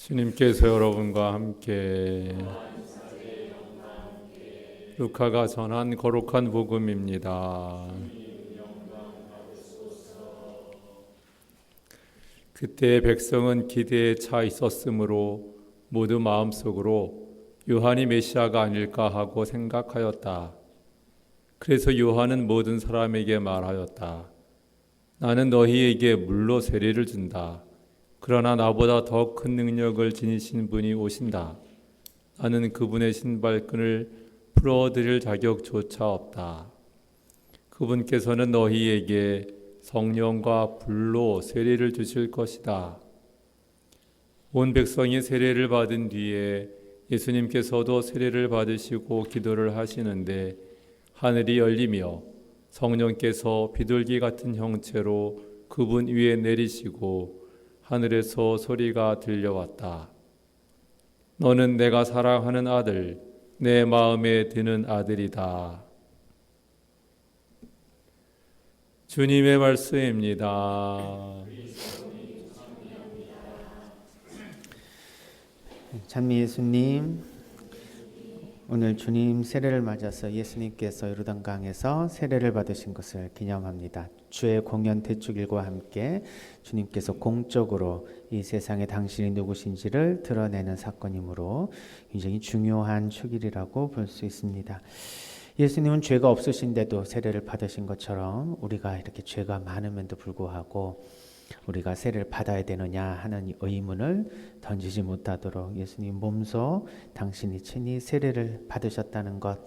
주님께서 여러분과 함께 루카가 전한 거룩한 복음입니다. 그때 백성은 기대에 차 있었으므로 모두 마음속으로 요한이 메시아가 아닐까 하고 생각하였다. 그래서 요한은 모든 사람에게 말하였다. 나는 너희에게 물로 세례를 준다. 그러나 나보다 더 큰 능력을 지니신 분이 오신다. 나는 그분의 신발끈을 풀어드릴 자격조차 없다. 그분께서는 너희에게 성령과 불로 세례를 주실 것이다. 온 백성이 세례를 받은 뒤에 예수님께서도 세례를 받으시고 기도를 하시는데 하늘이 열리며 성령께서 비둘기 같은 형체로 그분 위에 내리시고 하늘에서 소리가 들려왔다. 너는 내가 사랑하는 아들, 내 마음에 드는 아들이다. 주님의 말씀입니다. 찬미 예수님, 오늘 주님 세례를 맞아서 예수님께서 요르단강에서 세례를 받으신 것을 기념합니다. 주의 공연 대축일과 함께 주님께서 공적으로 이 세상에 당신이 누구신지를 드러내는 사건이므로 굉장히 중요한 축일이라고 볼 수 있습니다. 예수님은 죄가 없으신데도 세례를 받으신 것처럼 우리가 이렇게 죄가 많음에도 불구하고 우리가 세례를 받아야 되느냐 하는 의문을 던지지 못하도록 예수님 몸소 당신이 친히 세례를 받으셨다는 것,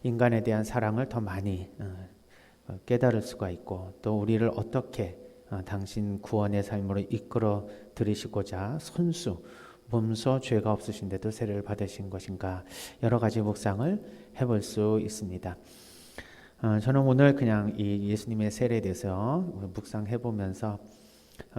인간에 대한 사랑을 더 많이 깨달을 수가 있고, 또 우리를 어떻게 당신 구원의 삶으로 이끌어 들이시고자 손수 몸소 죄가 없으신데도 세례를 받으신 것인가, 여러 가지 묵상을 해볼 수 있습니다. 저는 오늘 그냥 이 예수님의 세례에 대해서 묵상해 보면서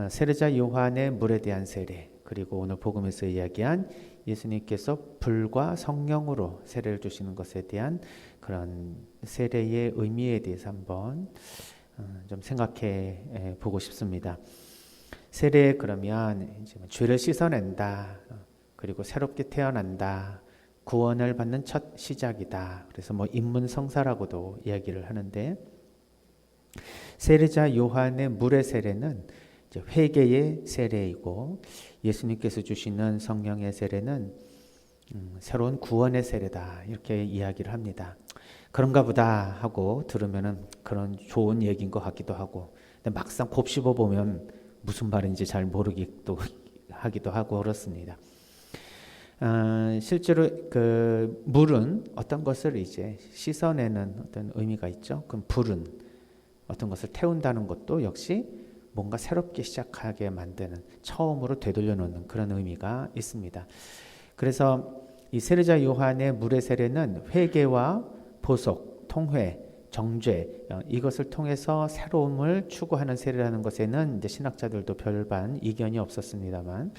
세례자 요한의 물에 대한 세례, 그리고 오늘 복음에서 이야기한 예수님께서 불과 성령으로 세례를 주시는 것에 대한 그런 세례의 의미에 대해서 한번 좀 생각해 보고 싶습니다. 세례 그러면 이제 죄를 씻어낸다, 그리고 새롭게 태어난다, 구원을 받는 첫 시작이다. 그래서 입문성사라고도 이야기를 하는데, 세례자 요한의 물의 세례는 회개의 세례이고, 예수님께서 주시는 성령의 세례는 새로운 구원의 세례다, 이렇게 이야기를 합니다. 그런가 보다 하고 들으면은 그런 좋은 얘기인 것 같기도 하고, 근데 막상 곱씹어 보면 무슨 말인지 잘 모르기도 하기도 하고 그렇습니다. 실제로 그 물은 어떤 것을 이제 씻어내는 어떤 의미가 있죠. 그럼 불은 어떤 것을 태운다는 것도 역시 뭔가 새롭게 시작하게 만드는, 처음으로 되돌려 놓는 그런 의미가 있습니다. 그래서 이 세례자 요한의 물의 세례는 회개와 보속, 통회, 정죄, 이것을 통해서 새로움을 추구하는 세례라는 것에는 이제 신학자들도 별반 이견이 없었습니다만,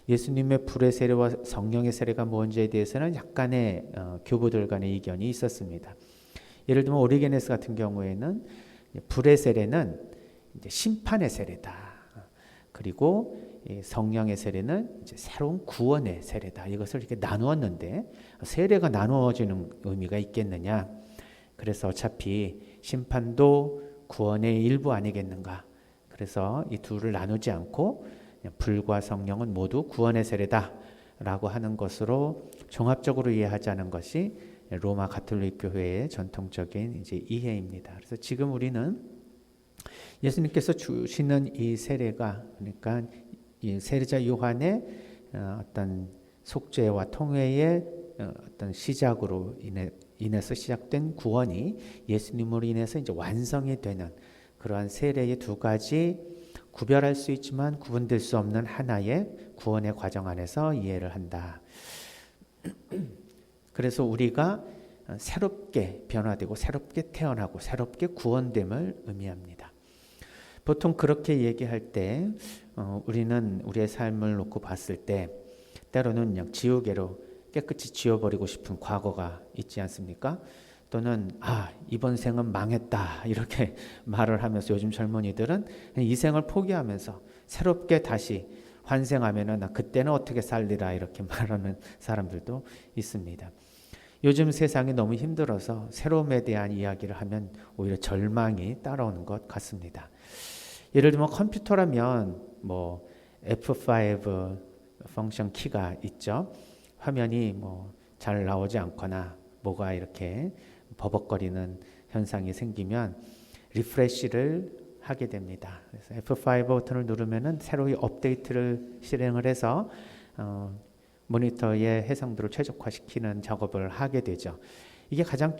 예수님의 불의 세례와 성령의 세례가 뭔지에 대해서는 약간의 교부들 간의 이견이 있었습니다. 예를 들면 오리게네스 같은 경우에는 불의 세례는 이제 심판의 세례다, 그리고 성령의 세례는 이제 새로운 구원의 세례다, 이것을 이렇게 나누었는데, 세례가 나누어지는 의미가 있겠느냐? 그래서 어차피 심판도 구원의 일부 아니겠는가? 그래서 이 둘을 나누지 않고 불과 성령은 모두 구원의 세례다라고 하는 것으로 종합적으로 이해하자는 것이 로마 가톨릭 교회의 전통적인 이제 이해입니다. 그래서 지금 우리는 예수님께서 주시는 이 세례가, 그러니까 이 세례자 요한의 어떤 속죄와 통회의 어떤 시작으로 인해서 시작된 구원이 예수님으로 인해서 이제 완성이 되는 그러한 세례의 두 가지, 구별할 수 있지만 구분될 수 없는 하나의 구원의 과정 안에서 이해를 한다. 그래서 우리가 새롭게 변화되고 새롭게 태어나고 새롭게 구원됨을 의미합니다. 보통 그렇게 얘기할 때 우리는 우리의 삶을 놓고 봤을 때 때로는 그냥 지우개로 깨끗이 지워버리고 싶은 과거가 있지 않습니까? 또는 이번 생은 망했다, 이렇게 말을 하면서 요즘 젊은이들은 이 생을 포기하면서 새롭게 다시 환생하면은 나 그때는 어떻게 살리라 이렇게 말하는 사람들도 있습니다. 요즘 세상이 너무 힘들어서 새로움에 대한 이야기를 하면 오히려 절망이 따라오는 것 같습니다. 예를 들면 컴퓨터라면 뭐 F5 펑션 키가 있죠. 화면이 뭐 잘 나오지 않거나 뭐가 이렇게 버벅거리는 현상이 생기면 리프레시를 하게 됩니다. 그래서 F5 버튼을 누르면은 새로이 업데이트를 실행을 해서 모니터의 해상도를 최적화시키는 작업을 하게 되죠. 이게 가장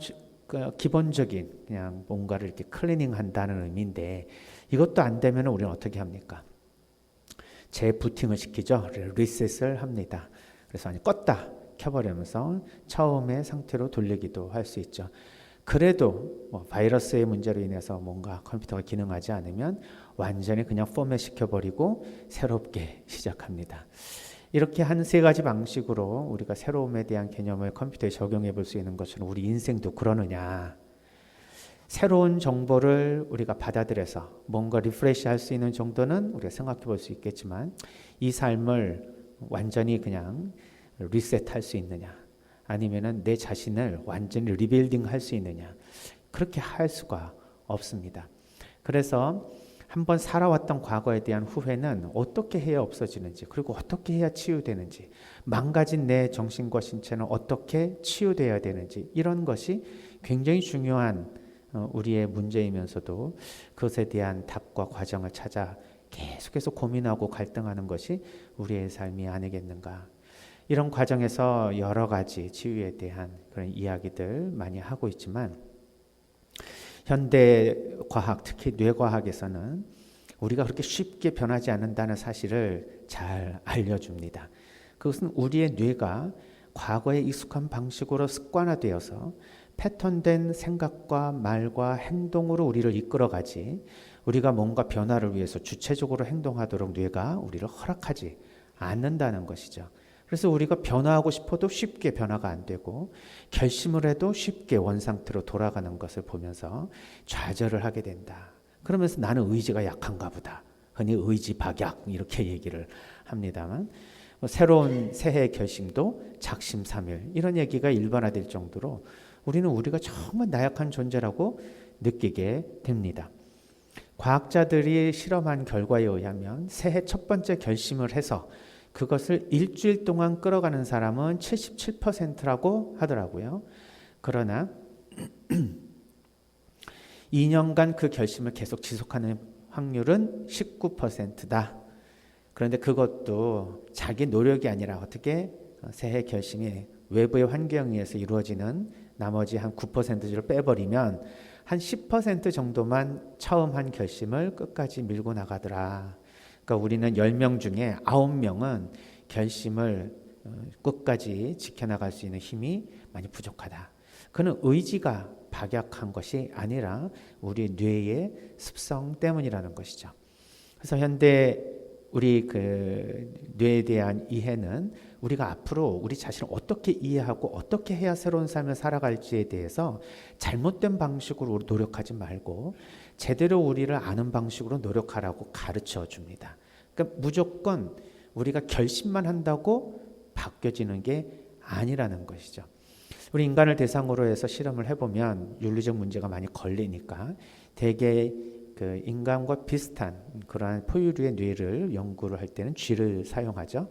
기본적인 그냥 뭔가를 이렇게 클리닝한다는 의미인데 이것도 안 되면 우리는 어떻게 합니까? 재부팅을 시키죠. 리셋을 합니다. 그래서 아니 껐다 켜버리면서 처음의 상태로 돌리기도 할 수 있죠. 그래도 뭐 바이러스의 문제로 인해서 뭔가 컴퓨터가 기능하지 않으면 완전히 그냥 포맷 시켜버리고 새롭게 시작합니다. 이렇게 한 세 가지 방식으로 우리가 새로움에 대한 개념을 컴퓨터에 적용해 볼 수 있는 것처럼 우리 인생도 그러느냐. 새로운 정보를 우리가 받아들여서 뭔가 리프레시 할 수 있는 정도는 우리가 생각해 볼 수 있겠지만 이 삶을 완전히 그냥 리셋할 수 있느냐 아니면은 내 자신을 완전히 리빌딩 할 수 있느냐 그렇게 할 수가 없습니다. 그래서 한번 살아왔던 과거에 대한 후회는 어떻게 해야 없어지는지 그리고 어떻게 해야 치유되는지 망가진 내 정신과 신체는 어떻게 치유돼야 되는지 이런 것이 굉장히 중요한 우리의 문제이면서도 그것에 대한 답과 과정을 찾아 계속해서 고민하고 갈등하는 것이 우리의 삶이 아니겠는가. 이런 과정에서 여러 가지 치유에 대한 그런 이야기들 많이 하고 있지만 현대 과학, 특히 뇌과학에서는 우리가 그렇게 쉽게 변하지 않는다는 사실을 잘 알려줍니다. 그것은 우리의 뇌가 과거에 익숙한 방식으로 습관화되어서 패턴된 생각과 말과 행동으로 우리를 이끌어가지 우리가 뭔가 변화를 위해서 주체적으로 행동하도록 뇌가 우리를 허락하지 않는다는 것이죠. 그래서 우리가 변화하고 싶어도 쉽게 변화가 안 되고 결심을 해도 쉽게 원상태로 돌아가는 것을 보면서 좌절을 하게 된다. 그러면서 나는 의지가 약한가 보다. 흔히 의지박약 이렇게 얘기를 합니다만 새로운 새해 결심도 작심삼일 이런 얘기가 일반화될 정도로 우리는 우리가 정말 나약한 존재라고 느끼게 됩니다. 과학자들이 실험한 결과에 의하면 새해 첫 번째 결심을 해서 그것을 일주일 동안 끌어가는 사람은 77%라고 하더라고요. 그러나 2년간 그 결심을 계속 지속하는 확률은 19%다. 그런데 그것도 자기 노력이 아니라 어떻게 새해 결심이 외부의 환경에 의해서 이루어지는 나머지 한 9%를 빼버리면 한 10% 정도만 처음 한 결심을 끝까지 밀고 나가더라. 그러니까 우리는 10명 중에 9명은 결심을 끝까지 지켜나갈 수 있는 힘이 많이 부족하다. 그는 의지가 박약한 것이 아니라 우리 뇌의 습성 때문이라는 것이죠. 그래서 현대 우리 그 뇌에 대한 이해는 우리가 앞으로 우리 자신을 어떻게 이해하고 어떻게 해야 새로운 삶을 살아갈지에 대해서 잘못된 방식으로 노력하지 말고 제대로 우리를 아는 방식으로 노력하라고 가르쳐 줍니다. 그러니까 무조건 우리가 결심만 한다고 바뀌어지는 게 아니라는 것이죠. 우리 인간을 대상으로 해서 실험을 해보면 윤리적 문제가 많이 걸리니까 대개 그 인간과 비슷한 그러한 포유류의 뇌를 연구를 할 때는 쥐를 사용하죠.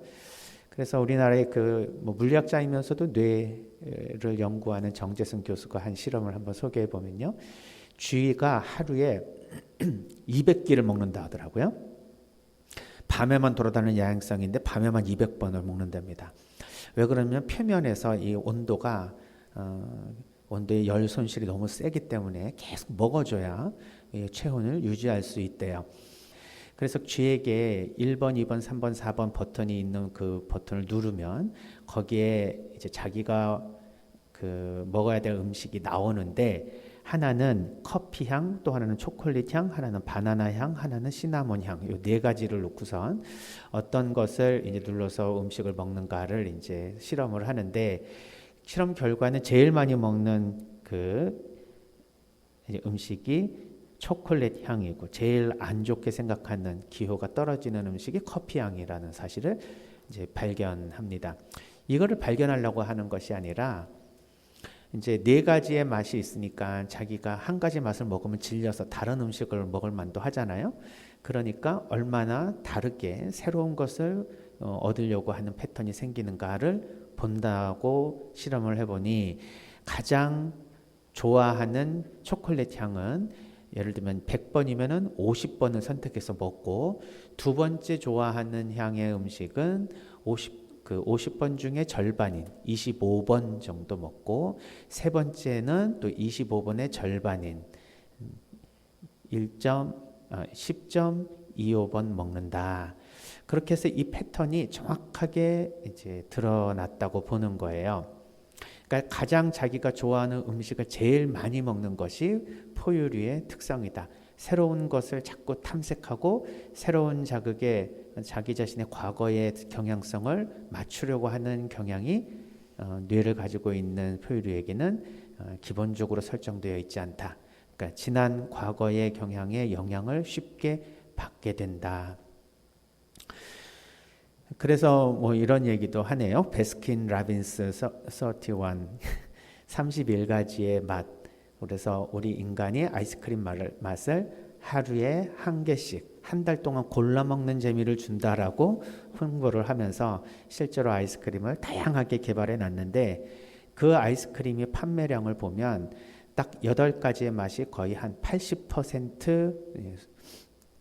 그래서 우리나라의 그 뭐 물리학자이면서도 뇌를 연구하는 정재승 교수가 한 실험을 한번 소개해 보면요, 쥐가 하루에 200끼를 먹는다 하더라고요. 밤에만 돌아다니는 야행성인데 밤에만 200번을 먹는답니다. 왜 그러냐면 표면에서 이 온도가 온도의 열 손실이 너무 세기 때문에 계속 먹어줘야 체온을 유지할 수 있대요. 그래서 쥐에게 1번, 2번, 3번, 4번 버튼이 있는 그 버튼을 누르면 거기에 이제 자기가 그 먹어야 될 음식이 나오는데 하나는 커피 향, 또 하나는 초콜릿 향, 하나는 바나나 향, 하나는 시나몬 향. 이 네 가지를 놓고선 어떤 것을 이제 눌러서 음식을 먹는가를 이제 실험을 하는데 실험 결과는 제일 많이 먹는 그 이제 음식이 초콜릿 향이고 제일 안 좋게 생각하는 기호가 떨어지는 음식이 커피 향이라는 사실을 이제 발견합니다. 이거를 발견하려고 하는 것이 아니라 이제 네 가지의 맛이 있으니까 자기가 한 가지 맛을 먹으면 질려서 다른 음식을 먹을 만도 하잖아요. 그러니까 얼마나 다르게 새로운 것을 얻으려고 하는 패턴이 생기는가를 본다고 실험을 해보니 가장 좋아하는 초콜릿 향은 예를 들면 100번이면은 50번을 선택해서 먹고 두 번째 좋아하는 향의 음식은 50번 중에 절반인 25번 정도 먹고 세 번째는 또 25번의 절반인 10.25번 먹는다. 그렇게 해서 이 패턴이 정확하게 이제 드러났다고 보는 거예요. 그러니까 가장 자기가 좋아하는 음식을 제일 많이 먹는 것이 포유류의 특성이다. 새로운 것을 자꾸 탐색하고 새로운 자극에 자기 자신의 과거의 경향성을 맞추려고 하는 경향이 뇌를 가지고 있는 포유류에게는 기본적으로 설정되어 있지 않다. 그러니까 지난 과거의 경향의 영향을 쉽게 받게 된다. 그래서 뭐 이런 얘기도 하네요. 베스킨 라빈스 31가지의 맛. 그래서 우리 인간이 아이스크림 맛을 하루에 한 개씩 한 달 동안 골라 먹는 재미를 준다라고 홍보를 하면서 실제로 아이스크림을 다양하게 개발해 놨는데 그 아이스크림의 판매량을 보면 딱 8가지의 맛이 거의 한 80%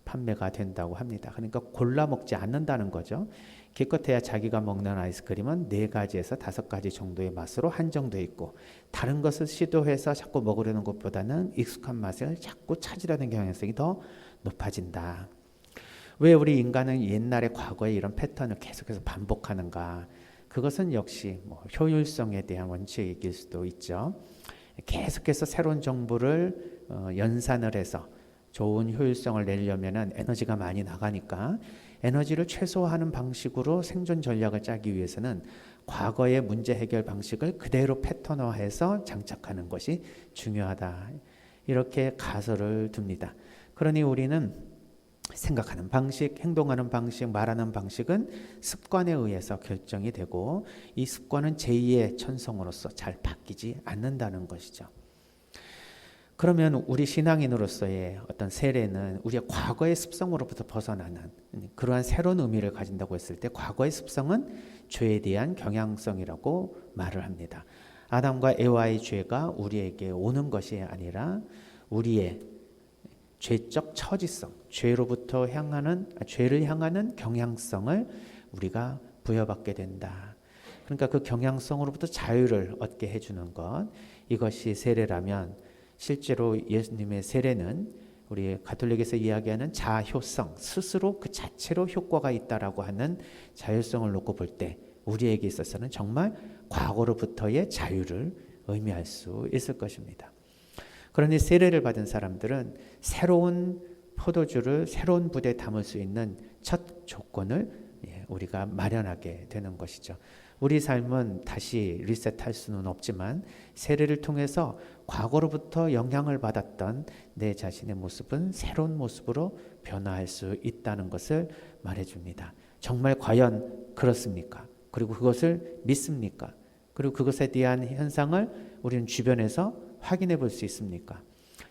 판매가 된다고 합니다. 그러니까 골라 먹지 않는다는 거죠. 기껏해야 자기가 먹는 아이스크림은 4가지에서 5가지 정도의 맛으로 한정되어 있고 다른 것을 시도해서 자꾸 먹으려는 것보다는 익숙한 맛을 자꾸 찾으려는 경향성이 더 높아진다. 왜 우리 인간은 옛날의 과거의 이런 패턴을 계속해서 반복하는가? 그것은 역시 뭐 효율성에 대한 원칙일 수도 있죠. 계속해서 새로운 정보를 연산을 해서 좋은 효율성을 내려면은 에너지가 많이 나가니까 에너지를 최소화하는 방식으로 생존 전략을 짜기 위해서는 과거의 문제 해결 방식을 그대로 패턴화해서 장착하는 것이 중요하다. 이렇게 가설을 둡니다. 그러니 우리는 생각하는 방식, 행동하는 방식, 말하는 방식은 습관에 의해서 결정이 되고 이 습관은 제2의 천성으로서 잘 바뀌지 않는다는 것이죠. 그러면 우리 신앙인으로서의 어떤 세례는 우리의 과거의 습성으로부터 벗어나는 그러한 새로운 의미를 가진다고 했을 때 과거의 습성은 죄에 대한 경향성이라고 말을 합니다. 아담과 에와의 죄가 우리에게 오는 것이 아니라 우리의 죄적 처지성, 죄를 향하는 경향성을 우리가 부여받게 된다. 그러니까 그 경향성으로부터 자유를 얻게 해주는 것, 이것이 세례라면 실제로 예수님의 세례는 우리 가톨릭에서 이야기하는 자효성, 스스로 그 자체로 효과가 있다라고 하는 자율성을 놓고 볼 때 우리에게 있어서는 정말 과거로부터의 자유를 의미할 수 있을 것입니다. 그러니 세례를 받은 사람들은 새로운 포도주를 새로운 부대에 담을 수 있는 첫 조건을 우리가 마련하게 되는 것이죠. 우리 삶은 다시 리셋할 수는 없지만 세례를 통해서 과거로부터 영향을 받았던 내 자신의 모습은 새로운 모습으로 변화할 수 있다는 것을 말해줍니다. 정말 과연 그렇습니까? 그리고 그것을 믿습니까? 그리고 그것에 대한 현상을 우리는 주변에서 확인해 볼 수 있습니까?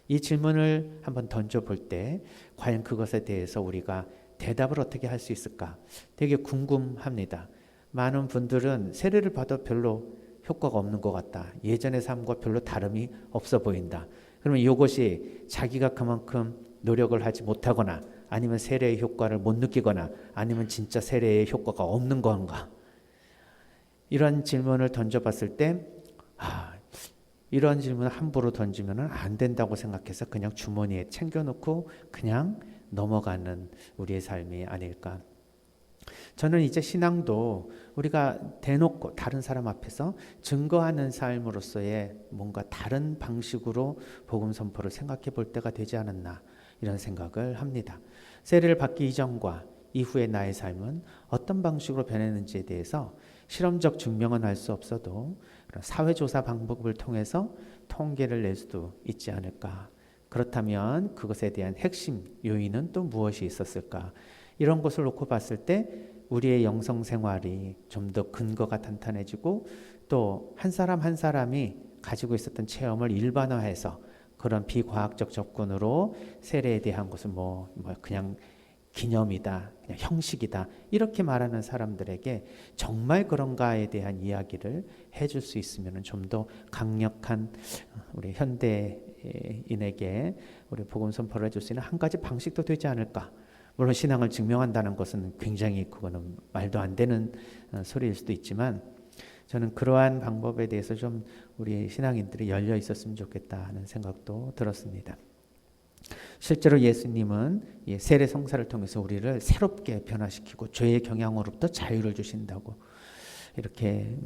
이 질문을 한번 던져볼 때 과연 그것에 대해서 우리가 대답을 어떻게 할 수 있을까? 되게 궁금합니다. 많은 분들은 세례를 받아도 별로 효과가 없는 것 같다. 예전의 삶과 별로 다름이 없어 보인다. 그러면 이것이 자기가 그만큼 노력을 하지 못하거나 아니면 세례의 효과를 못 느끼거나 아니면 진짜 세례의 효과가 없는 건가? 이런 질문을 던져봤을 때 이런 질문을 함부로 던지면 안 된다고 생각해서 그냥 주머니에 챙겨놓고 그냥 넘어가는 우리의 삶이 아닐까. 저는 이제 신앙도 우리가 대놓고 다른 사람 앞에서 증거하는 삶으로서의 뭔가 다른 방식으로 복음 선포를 생각해 볼 때가 되지 않았나 이런 생각을 합니다. 세례를 받기 이전과 이후의 나의 삶은 어떤 방식으로 변했는지에 대해서 실험적 증명은 할 수 없어도 사회조사 방법을 통해서 통계를 낼 수도 있지 않을까 그렇다면 그것에 대한 핵심 요인은 또 무엇이 있었을까? 이런 것을 놓고 봤을 때 우리의 영성 생활이 좀 더 근거가 탄탄해지고 또 한 사람 한 사람이 가지고 있었던 체험을 일반화해서 그런 비과학적 접근으로 세례에 대한 것을 그냥 기념이다, 그냥 형식이다 이렇게 말하는 사람들에게 정말 그런가에 대한 이야기를 해줄 수 있으면 좀 더 강력한 우리 현대인에게 우리 복음 선포를 해줄 수 있는 한 가지 방식도 되지 않을까. 물론 신앙을 증명한다는 것은 굉장히 그거는 말도 안 되는 소리일 수도 있지만 저는 그러한 방법에 대해서 좀 우리 신앙인들이 열려 있었으면 좋겠다 하는 생각도 들었습니다. 실제로 예수님은 세례 성사를 통해서 우리를 새롭게 변화시키고 죄의 경향으로부터 자유를 주신다고 이렇게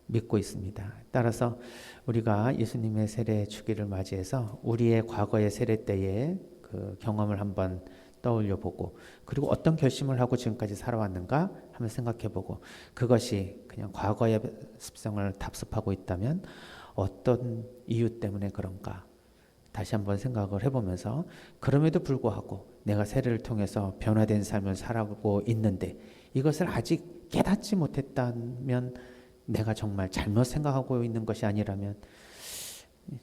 믿고 있습니다. 따라서 우리가 예수님의 세례 주기를 맞이해서 우리의 과거의 세례 때의 그 경험을 한번 떠올려 보고 그리고 어떤 결심을 하고 지금까지 살아왔는가 한번 생각해 보고 그것이 그냥 과거의 습성을 답습하고 있다면 어떤 이유 때문에 그런가 다시 한번 생각을 해보면서 그럼에도 불구하고 내가 세례를 통해서 변화된 삶을 살아가고 있는데 이것을 아직 깨닫지 못했다면 내가 정말 잘못 생각하고 있는 것이 아니라면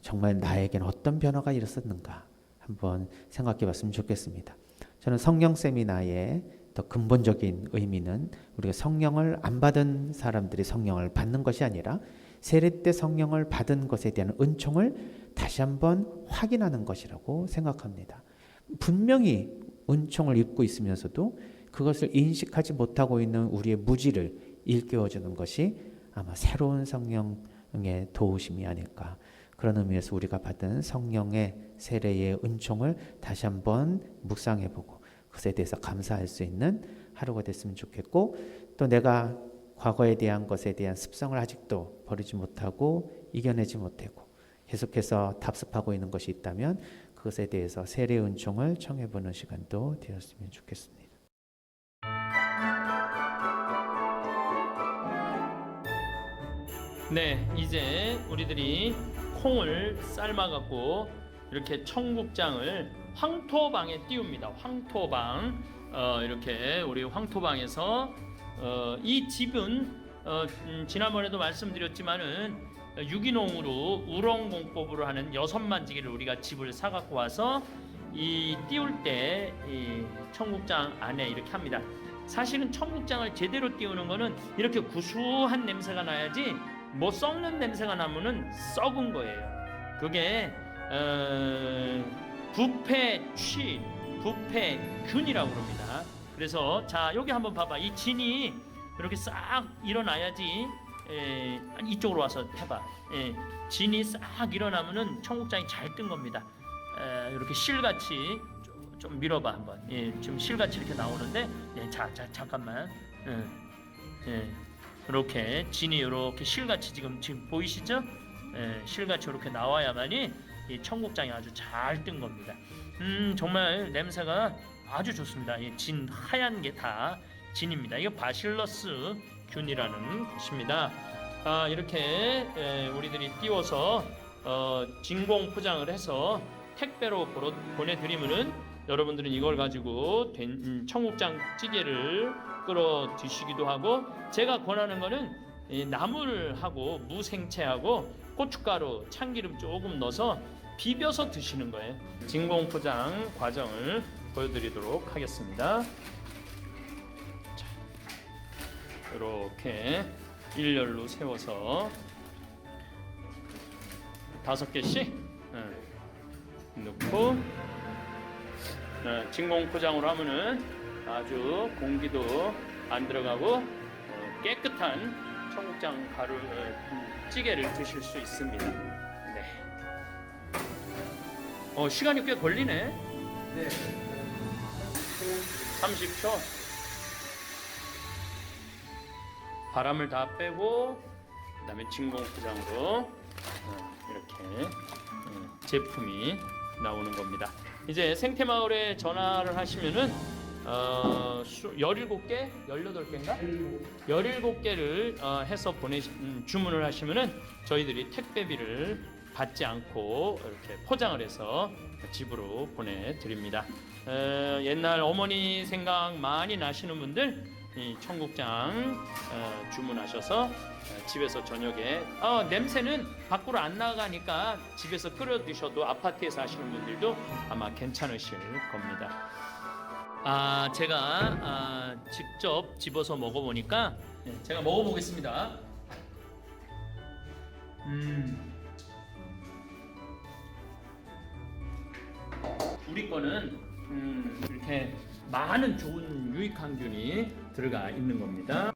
정말 나에겐 어떤 변화가 일어섰는가 한번 생각해 봤으면 좋겠습니다. 저는 성령 세미나의 더 근본적인 의미는 우리가 성령을 안 받은 사람들이 성령을 받는 것이 아니라 세례 때 성령을 받은 것에 대한 은총을 다시 한번 확인하는 것이라고 생각합니다. 분명히 은총을 입고 있으면서도 그것을 인식하지 못하고 있는 우리의 무지를 일깨워주는 것이 아마 새로운 성령의 도우심이 아닐까. 그런 의미에서 우리가 받은 성령의 세례의 은총을 다시 한번 묵상해보고 그것에 대해서 감사할 수 있는 하루가 됐으면 좋겠고 또 내가 과거에 대한 것에 대한 습성을 아직도 버리지 못하고 이겨내지 못하고 계속해서 답습하고 있는 것이 있다면 그것에 대해서 세례의 은총을 청해보는 시간도 되었으면 좋겠습니다. 네, 이제 우리들이 콩을 삶아갖고 이렇게 청국장을 황토방에 띄웁니다. 황토방 이렇게 우리 황토방에서 이 집은 지난번에도 말씀드렸지만은 유기농으로 우렁공법으로 하는 6만지기를 우리가 집을 사갖고 와서 이 띄울 때 이 청국장 안에 이렇게 합니다. 사실은 청국장을 제대로 띄우는 거는 이렇게 구수한 냄새가 나야지 뭐 썩는 냄새가 나면은 썩은 거예요. 그게 부패취, 부패균이라고 그럽니다. 그래서 자 여기 한번 봐봐. 이 진이 이렇게 싹 일어나야지. 이쪽으로 와서 해봐. 진이 싹 일어나면은 청국장이 잘 뜬 겁니다. 이렇게 실같이 좀 밀어봐 한번. 지금 실같이 이렇게 나오는데, 자 잠깐만. 이렇게 진이 이렇게 실같이 지금 보이시죠? 실같이 이렇게 나와야만이 이 청국장이 아주 잘 뜬 겁니다. 정말 냄새가 아주 좋습니다. 이 진 하얀 게 다 진입니다. 이거 바실러스 균이라는 것입니다. 이렇게 우리들이 띄워서 진공 포장을 해서 택배로 보내드리면은 여러분들은 이걸 가지고 된 청국장 찌개를 끓여 드시기도 하고 제가 권하는 거는 나물하고 무생채하고 고춧가루, 참기름 조금 넣어서 비벼서 드시는 거예요. 진공 포장 과정을 보여드리도록 하겠습니다. 자, 이렇게 일렬로 세워서 5개씩 넣고 진공 포장으로 하면은 아주 공기도 안 들어가고 깨끗한 청국장 가루 찌개를 드실 수 있습니다. 네. 시간이 꽤 걸리네. 네. 30초. 바람을 다 빼고 그다음에 진공 포장으로 이렇게 제품이 나오는 겁니다. 이제 생태마을에 전화를 하시면은 17개? 18개인가? 17개를 해서 주문을 하시면은 저희들이 택배비를 받지 않고 이렇게 포장을 해서 집으로 보내드립니다. 옛날 어머니 생각 많이 나시는 분들 이 청국장 주문하셔서 집에서 저녁에 냄새는 밖으로 안 나가니까 집에서 끓여 드셔도 아파트에서 하시는 분들도 아마 괜찮으실 겁니다. 제가 직접 집어서 먹어보니까 제가 먹어보겠습니다. 우리 거는 이렇게 많은 좋은 유익항균이 들어가 있는 겁니다.